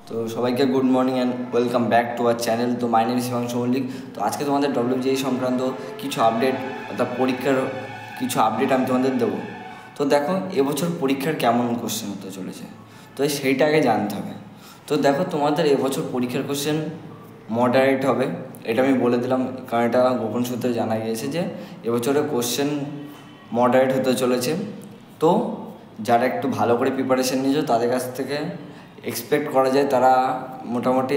তো সবাইকে good morning and welcome back to our channel. তো মাই নেম শিবাংশু মল্লিক। তো আজকে তোমাদের WBJEE সংক্রান্ত কিছু আপডেট অর্থাৎ পরীক্ষার কিছু আপডেট আমি তোমাদের দেবো। তো দেখো এবছর পরীক্ষার কেমন কোশ্চেন হতে চলেছে, তো সেইটা আগে জানতে হবে। তো দেখো তোমাদের এবছর পরীক্ষার কোশ্চেন মডারেট হবে, এটা আমি বলে দিলাম, কারণ এটা গোপন সূত্রে জানা গিয়েছে যে এবছরের কোশ্চেন মডারেট হতে চলেছে। তো যারা একটু ভালো করে প্রিপারেশান নিয়েছো তাদের কাছ থেকে এক্সপেক্ট করা যায় তারা মোটামুটি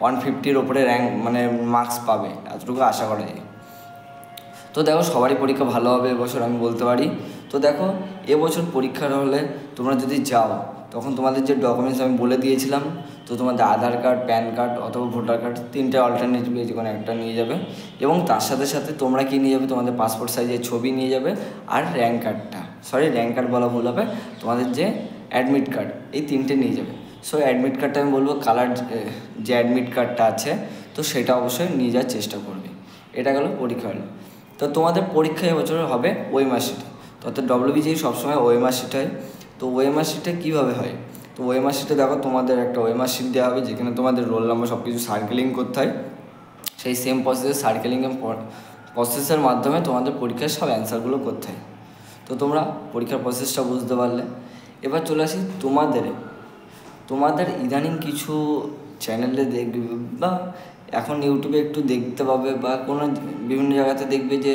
150-র ওপরে র্যাঙ্ক মানে মার্কস পাবে, এতটুকু আশা করা যায়। তো দেখো সবারই পরীক্ষা ভালো হবে এবছর আমি বলতে পারি। তো দেখো এবছর পরীক্ষার হলে তোমরা যদি যাও তখন তোমাদের যে ডকুমেন্টস আমি বলে দিয়েছিলাম, তো তোমাদের আধার কার্ড, প্যান কার্ড অথবা ভোটার কার্ড, তিনটে অল্টারনেটিভ যে কোনো একটা নিয়ে যাবে। এবং তার সাথে সাথে তোমরা কি নিয়ে যাবে, তোমাদের পাসপোর্ট সাইজের ছবি নিয়ে যাবে আর র্যাঙ্ক কার্ড বলা ভুল হবে, তোমাদের যে অ্যাডমিট কার্ড, এই তিনটে নিয়ে যাবে। সো অ্যাডমিট কার্ডটা আমি বলবো কালার যে অ্যাডমিট কার্ডটা আছে তো সেটা অবশ্যই নিয়ে যাওয়ার চেষ্টা করবে। এটা গেল পরীক্ষা হলো। তো তোমাদের পরীক্ষা এবছর হবে ওএমআর শিটে। তো অর্থাৎ WBJEE সবসময় ওএমআর শিট হয়। তো ওএমআর শিটে কীভাবে হয়, তো ওএমআর শিটে দেখো তোমাদের একটা ওএমআর শিট দেওয়া হবে যেখানে তোমাদের রোল নাম্বার সব কিছু সার্কেলিং করতে হয়। সেই সেম প্রসেসে প্রসেসের মাধ্যমে তোমাদের পরীক্ষার সব অ্যান্সারগুলো করতে হয়। তো তোমরা পরীক্ষার প্রসেসটা বুঝতে পারলে। এবার চলে আসি তোমাদের ইদানিং কিছু চ্যানেলে দেখবে বা এখন ইউটিউবে একটু দেখতে পাবে বা কোনো বিভিন্ন জায়গাতে দেখবে যে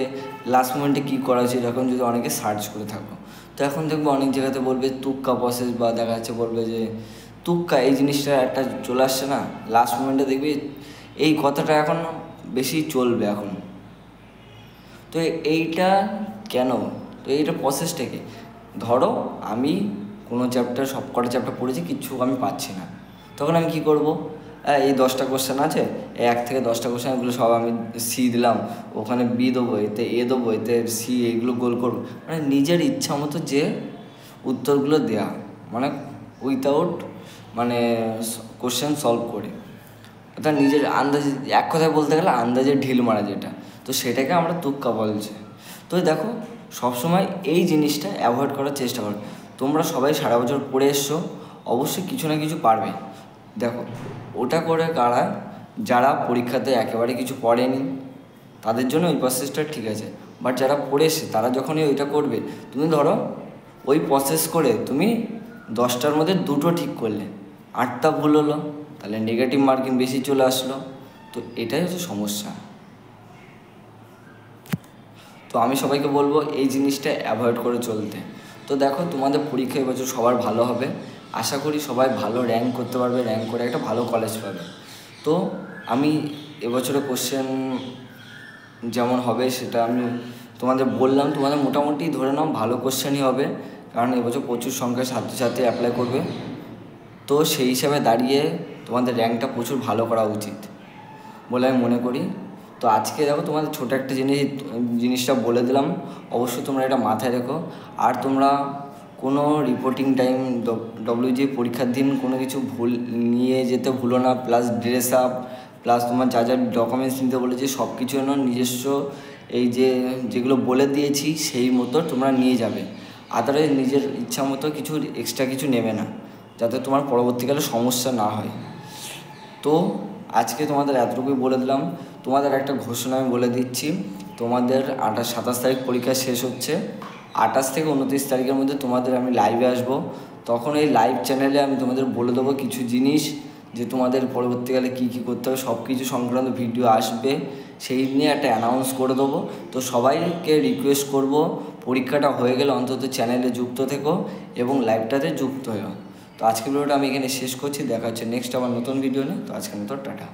লাস্ট মোমেন্টে কী করা উচিত, এখন যদি অনেকে সার্চ করে থাকো তো এখন দেখবে অনেক জায়গাতে বলবে তুক্কা প্রসেস, বা দেখা যাচ্ছে বলবে যে তুক্কা এই জিনিসটা একটা চলে আসছে না লাস্ট মোমেন্টে, দেখবে এই কথাটা এখন বেশি চলবে এখন। তো এইটা কেন, তো এইটা প্রসেসটা কি, ধরো আমি কোনো চ্যাপ্টার সবকটা চ্যাপ্টার পড়েছি, কিচ্ছু আমি পাচ্ছি না, তখন আমি কী করবো, এই 10টা কোশ্চেন আছে, 1 থেকে 10টা কোশ্চেন, এগুলো সব আমি সি দিলাম, ওখানে বি দেবো, এতে এ দেবো, এতে সি, এগুলো গোল করবো, মানে নিজের ইচ্ছা মতো যে উত্তরগুলো দেওয়া, মানে উইথাউট মানে কোশ্চেন সলভ করে, অর্থাৎ নিজের আন্দাজে, এক কথায় বলতে গেলে আন্দাজে ঢিল মারা যেটা, তো সেটাকে আমরা তুক্কা বলছে। তো দেখো সবসময় এই জিনিসটা অ্যাভয়েড করার চেষ্টা করো। তোমরা সবাই সারা বছর পড়ে এসছো, অবশ্যই কিছু না কিছু পারবে। দেখো ওটা করে কারা, যারা পরীক্ষাতে একেবারে কিছু পড়েনি তাদের জন্য ওই প্রসেসটা ঠিক আছে, বাট যারা পড়েছে তারা যখনই ওইটা করবে, তুমি ধরো ওই প্রসেস করে তুমি 10টার মধ্যে 2টো ঠিক করলে, 8টা ভুল হলো, তাহলে নেগেটিভ মার্কিং বেশি চলে আসলো। তো এটাই হচ্ছে সমস্যা। তো আমি সবাইকে বলবো এই জিনিসটা অ্যাভয়েড করে চলতে। তো দেখো তোমাদের পরীক্ষা এবছর সবার ভালো হবে, আশা করি সবাই ভালো র্যাঙ্ক করতে পারবে, র্যাঙ্ক করে একটা ভালো কলেজ পাবে। তো আমি এবছরে কোশ্চেন যেমন হবে সেটা আমি তোমাদের বললাম, তোমাদের মোটামুটি ধরে নাও ভালো কোশ্চেনই হবে, কারণ এবছর প্রচুর সংখ্যায় ছাত্রছাত্রী অ্যাপ্লাই করবে। তো সেই হিসাবে দাঁড়িয়ে তোমাদের র্যাঙ্কটা প্রচুর ভালো করা উচিত বলে আমি মনে করি। তো আজকে দেখো তোমাদের ছোটো একটা জিনিসটা বলে দিলাম, অবশ্যই তোমরা এটা মাথায় রেখো। আর তোমরা কোনো রিপোর্টিং টাইম WBJEE পরীক্ষার দিন কোনো কিছু নিয়ে যেতে ভুলো না, প্লাস ড্রেস আপ, প্লাস তোমার যা যা ডকুমেন্টস নিতে বলেছি সব কিছু যেন নিজস্ব এই যেগুলো বলে দিয়েছি সেই মতো তোমরা নিয়ে যাবে। আদারওয়াইজ নিজের ইচ্ছা মতো কিছু এক্সট্রা কিছু নেবে না, যাতে তোমার পরবর্তীকালে সমস্যা না হয়। তো আজকে তোমাদের এতটুকুই বলে দিলাম। তোমাদের একটা ঘোষণা আমি বলে দিচ্ছি, তোমাদের 27 তারিখ পরীক্ষা শেষ হচ্ছে, 28 থেকে 29 তারিখের মধ্যে তোমাদের আমি লাইভে আসবো। তখন এই লাইভ চ্যানেলে আমি তোমাদের বলে দেবো কিছু জিনিস, যে তোমাদের পরবর্তীকালে কী কী করতে হবে, সব কিছু সংক্রান্ত ভিডিও আসবে, সেই নিয়ে একটা অ্যানাউন্স করে দেবো। তো সবাইকে রিকোয়েস্ট করব পরীক্ষাটা হয়ে গেলে অন্তত চ্যানেলে যুক্ত থেকো এবং লাইভটাতে যুক্ত হও। তো আজকের ভিডিওটা আমি এখানে শেষ করছি, দেখা হচ্ছে নেক্সট আবার নতুন ভিডিও নিয়ে। তো আজকের মতো টাটা।